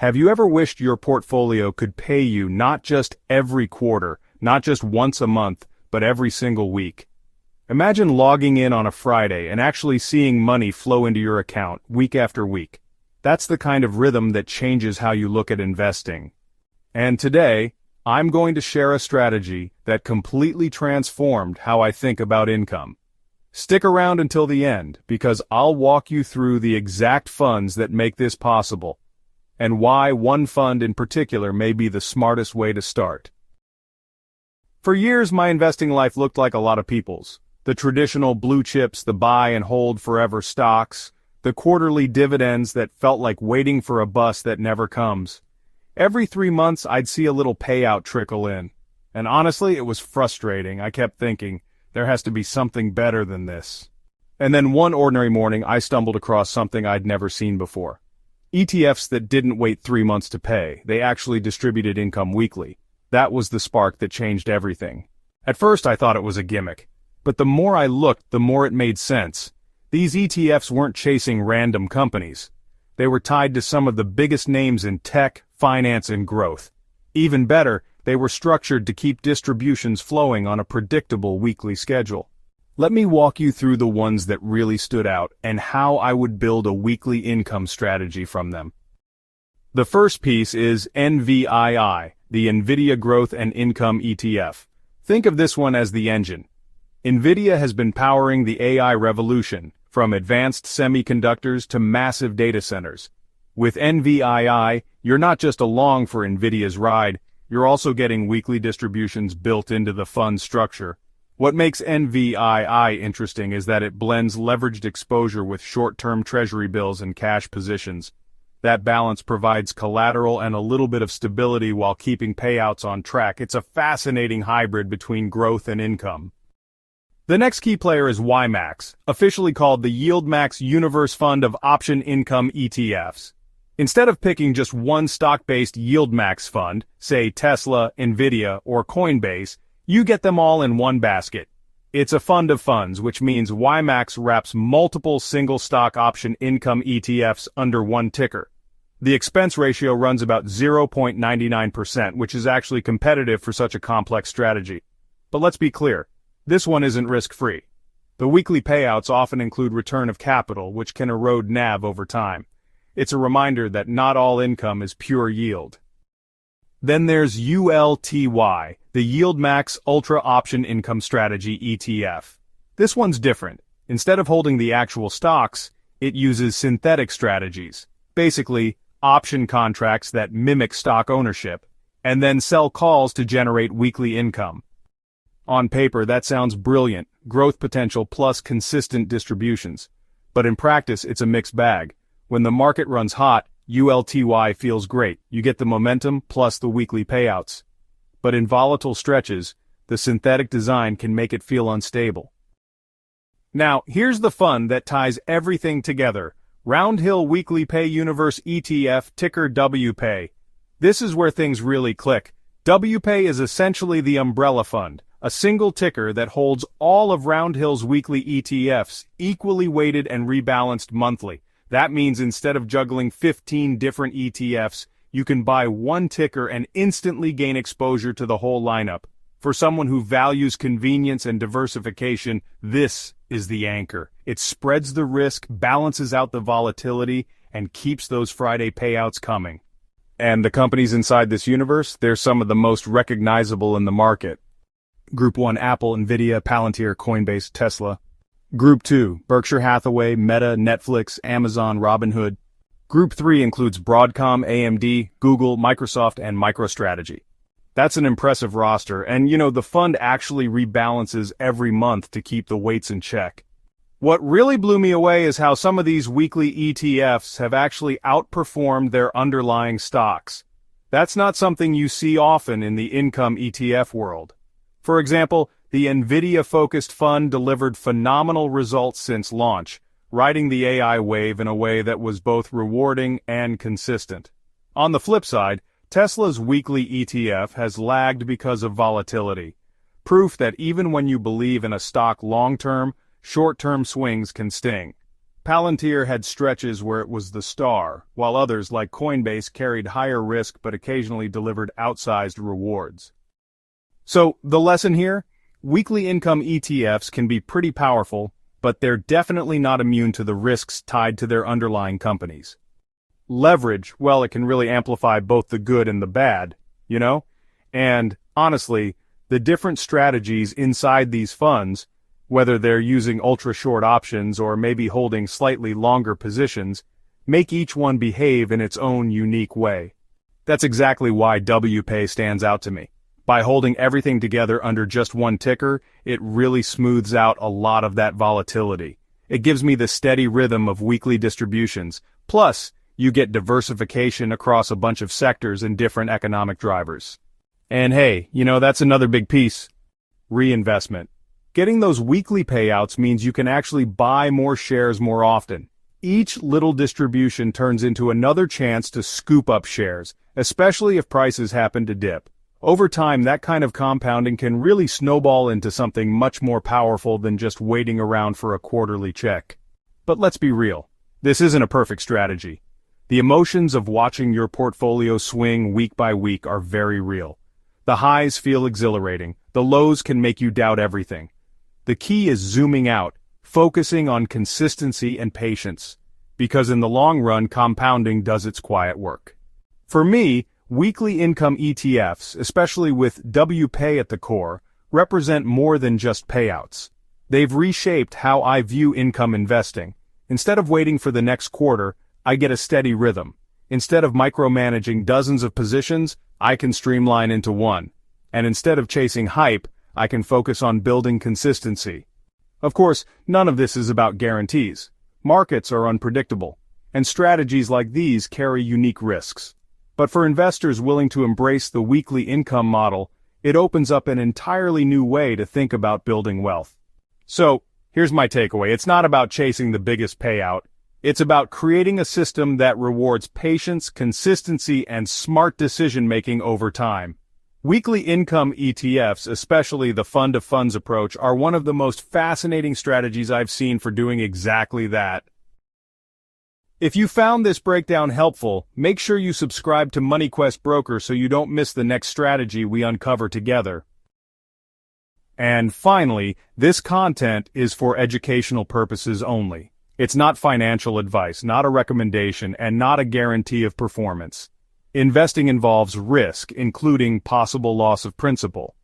Have you ever wished your portfolio could pay you not just every quarter, not just once a month, but every single week? Imagine logging in on a Friday and actually seeing money flow into your account week after week. That's the kind of rhythm that changes how you look at investing. And today, I'm going to share a strategy that completely transformed how I think about income. Stick around until the end, because I'll walk you through the exact funds that make this possible, and why one fund in particular may be the smartest way to start. For years, my investing life looked like a lot of people's. The traditional blue chips, the buy and hold forever stocks, the quarterly dividends that felt like waiting for a bus that never comes. Every 3 months, I'd see a little payout trickle in. And honestly, it was frustrating. I kept thinking, there has to be something better than this. And then one ordinary morning, I stumbled across something I'd never seen before. ETFs that didn't wait 3 months to pay. They actually distributed income weekly. That was the spark that changed everything. At first, I thought it was a gimmick. But the more I looked, the more it made sense. These ETFs weren't chasing random companies. They were tied to some of the biggest names in tech, finance, and growth. Even better, they were structured to keep distributions flowing on a predictable weekly schedule. Let me walk you through the ones that really stood out and how I would build a weekly income strategy from them. The first piece is NVII, the Nvidia Growth and Income ETF. Think of this one as the engine. Nvidia has been powering the AI revolution, from advanced semiconductors to massive data centers. With NVII, you're not just along for Nvidia's ride, you're also getting weekly distributions built into the fund structure. What makes NVII interesting is that it blends leveraged exposure with short-term treasury bills and cash positions. That balance provides collateral and a little bit of stability while keeping payouts on track. It's a fascinating hybrid between growth and income. The next key player is YMAX, officially called the YieldMax Universe Fund of Option Income ETFs. Instead of picking just one stock-based YieldMax fund, say Tesla, Nvidia, or Coinbase, you get them all in one basket. It's a fund of funds, which means YMAX wraps multiple single-stock option income ETFs under one ticker. The expense ratio runs about 0.99%, which is actually competitive for such a complex strategy. But let's be clear, this one isn't risk-free. The weekly payouts often include return of capital, which can erode NAV over time. It's a reminder that not all income is pure yield. Then there's ULTY, the YieldMax Ultra Option Income Strategy ETF. This one's different. Instead of holding the actual stocks, it uses synthetic strategies. Basically, option contracts that mimic stock ownership, and then sell calls to generate weekly income. On paper, that sounds brilliant, growth potential plus consistent distributions. But in practice, it's a mixed bag. When the market runs hot, ULTY feels great. You get the momentum plus the weekly payouts. But in volatile stretches, the synthetic design can make it feel unstable. Now, here's the fund that ties everything together. Roundhill Weekly-Pay Universe ETF, ticker WPAY. This is where things really click. WPAY is essentially the umbrella fund, a single ticker that holds all of Roundhill's weekly ETFs, equally weighted and rebalanced monthly. That means instead of juggling 15 different ETFs, you can buy one ticker and instantly gain exposure to the whole lineup. For someone who values convenience and diversification, this is the anchor. It spreads the risk, balances out the volatility, and keeps those Friday payouts coming. And the companies inside this universe, they're some of the most recognizable in the market. Group 1, Apple, Nvidia, Palantir, Coinbase, Tesla. Group 2, Berkshire Hathaway, Meta, Netflix, Amazon, Robinhood. Group 3 includes Broadcom, AMD, Google, Microsoft, and MicroStrategy. That's an impressive roster, and the fund actually rebalances every month to keep the weights in check. What really blew me away is how some of these weekly ETFs have actually outperformed their underlying stocks. That's not something you see often in the income ETF world. For example, the Nvidia-focused fund delivered phenomenal results since launch, riding the AI wave in a way that was both rewarding and consistent. On the flip side, Tesla's weekly ETF has lagged because of volatility. Proof that even when you believe in a stock long-term, short-term swings can sting. Palantir had stretches where it was the star, while others like Coinbase carried higher risk but occasionally delivered outsized rewards. So, the lesson here? Weekly income ETFs can be pretty powerful, but they're definitely not immune to the risks tied to their underlying companies. Leverage, well, it can really amplify both the good and the bad, you know? And, honestly, the different strategies inside these funds, whether they're using ultra-short options or maybe holding slightly longer positions, make each one behave in its own unique way. That's exactly why WPAY stands out to me. By holding everything together under just one ticker, it really smooths out a lot of that volatility. It gives me the steady rhythm of weekly distributions, plus, you get diversification across a bunch of sectors and different economic drivers. And hey, that's another big piece. Reinvestment. Getting those weekly payouts means you can actually buy more shares more often. Each little distribution turns into another chance to scoop up shares, especially if prices happen to dip. Over time, that kind of compounding can really snowball into something much more powerful than just waiting around for a quarterly check. But let's be real. This isn't a perfect strategy. The emotions of watching your portfolio swing week by week are very real. The highs feel exhilarating. The lows can make you doubt everything. The key is zooming out, focusing on consistency and patience, because in the long run, compounding does its quiet work. For me, weekly income ETFs, especially with WPAY at the core, represent more than just payouts. They've reshaped how I view income investing. Instead of waiting for the next quarter, I get a steady rhythm. Instead of micromanaging dozens of positions, I can streamline into one. And instead of chasing hype, I can focus on building consistency. Of course, none of this is about guarantees. Markets are unpredictable, and strategies like these carry unique risks. But for investors willing to embrace the weekly income model, it opens up an entirely new way to think about building wealth. So, here's my takeaway. It's not about chasing the biggest payout. It's about creating a system that rewards patience, consistency, and smart decision-making over time. Weekly income ETFs, especially the fund-of-funds approach, are one of the most fascinating strategies I've seen for doing exactly that. If you found this breakdown helpful, make sure you subscribe to MoneyQuest Broker so you don't miss the next strategy we uncover together. And finally, this content is for educational purposes only. It's not financial advice, not a recommendation, and not a guarantee of performance. Investing involves risk, including possible loss of principal.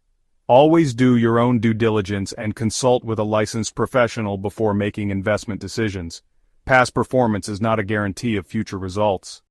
Always do your own due diligence and consult with a licensed professional before making investment decisions. Past performance is not a guarantee of future results.